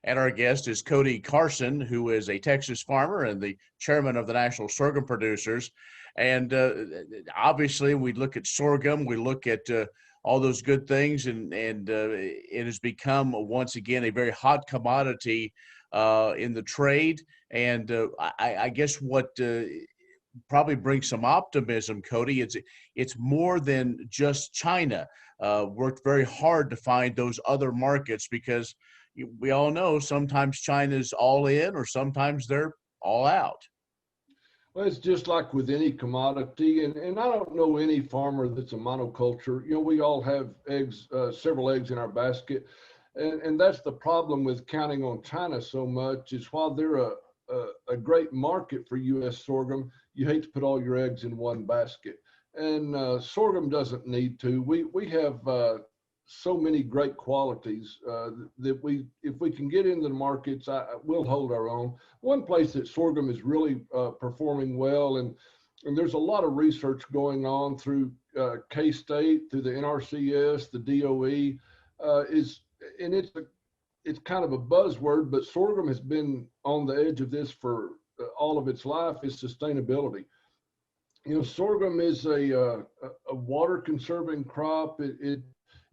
And our guest is Kody Carson, who is a Texas farmer and the chairman of the National Sorghum Producers. And obviously, we look at sorghum, we look at all those good things, and it has become once again a very hot commodity in the trade. And I guess what probably brings some optimism, Kody, it's more than just China. Worked very hard to find those other markets because we all know sometimes China's all in or sometimes they're all out. Well, it's just like with any commodity, and I don't know any farmer that's a monoculture. You know, we all have eggs, several eggs in our basket, and that's the problem with counting on China so much. Is while they're a great market for U.S. sorghum, you hate to put all your eggs in one basket. And sorghum doesn't need to. We have so many great qualities that if we can get into the markets, we'll hold our own. One place that sorghum is really performing well, and there's a lot of research going on through K-State, through the NRCS, the DOE, it's kind of a buzzword, but sorghum has been on the edge of this for all of its life, is sustainability. You know, sorghum is a water conserving crop.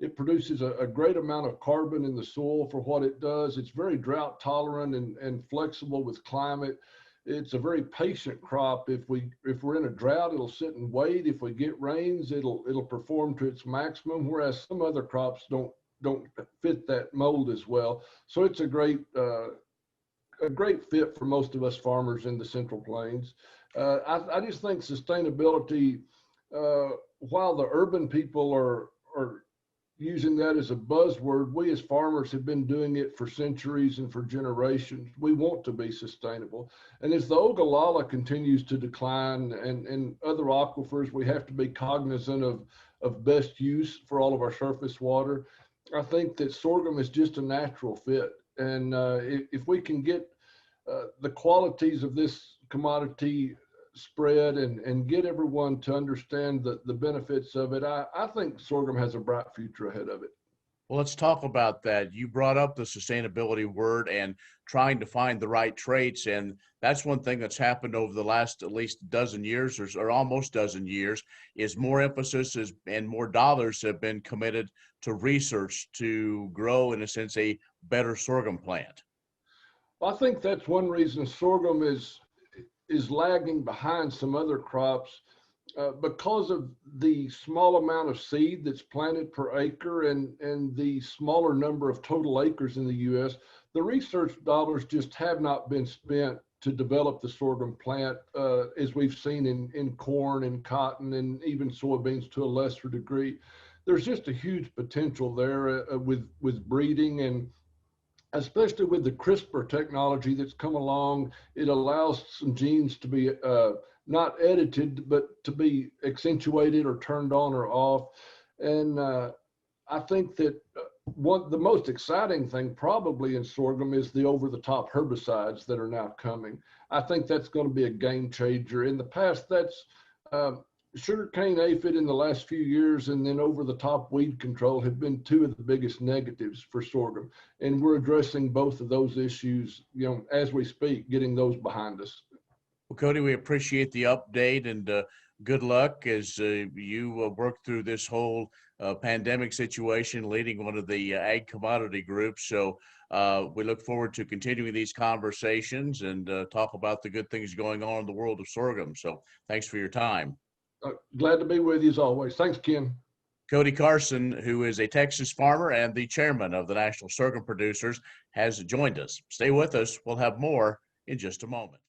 It produces a great amount of carbon in the soil for what it does. It's very drought tolerant and flexible with climate. It's a very patient crop. If we're in a drought, it'll sit and wait. If we get rains, it'll perform to its maximum, whereas some other crops don't fit that mold as well. So it's a great fit for most of us farmers in the Central Plains. I just think sustainability, while the urban people are using that as a buzzword, we as farmers have been doing it for centuries and for generations. We want to be sustainable. And as the Ogallala continues to decline and other aquifers, we have to be cognizant of best use for all of our surface water. I think that sorghum is just a natural fit. And if we can get the qualities of this commodity spread and get everyone to understand the benefits of it, I think sorghum has a bright future ahead of it. Well, let's talk about that. You brought up the sustainability word and trying to find the right traits. And that's one thing that's happened over the last at least dozen years or almost dozen years is more emphasis and more dollars have been committed to research to grow, in a sense, a better sorghum plant. Well, I think that's one reason sorghum is lagging behind some other crops because of the small amount of seed that's planted per acre and the smaller number of total acres in the U.S. The research dollars just have not been spent to develop the sorghum plant as we've seen in corn and cotton and even soybeans to a lesser degree. There's just a huge potential there with breeding, and especially with the CRISPR technology that's come along. It allows some genes to be not edited, but to be accentuated or turned on or off. And I think that the most exciting thing probably in sorghum is the over-the-top herbicides that are now coming. I think that's going to be a game changer. In the past, that's sugarcane aphid in the last few years, and then over-the-top weed control have been two of the biggest negatives for sorghum. And we're addressing both of those issues, you know, as we speak, getting those behind us. Well, Kody, we appreciate the update and good luck as you work through this whole pandemic situation, leading one of the ag commodity groups. So we look forward to continuing these conversations and talk about the good things going on in the world of sorghum. So thanks for your time. Glad to be with you as always. Thanks, Ken. Kody Carson, who is a Texas farmer and the chairman of the National Sorghum Producers, has joined us. Stay with us. We'll have more in just a moment.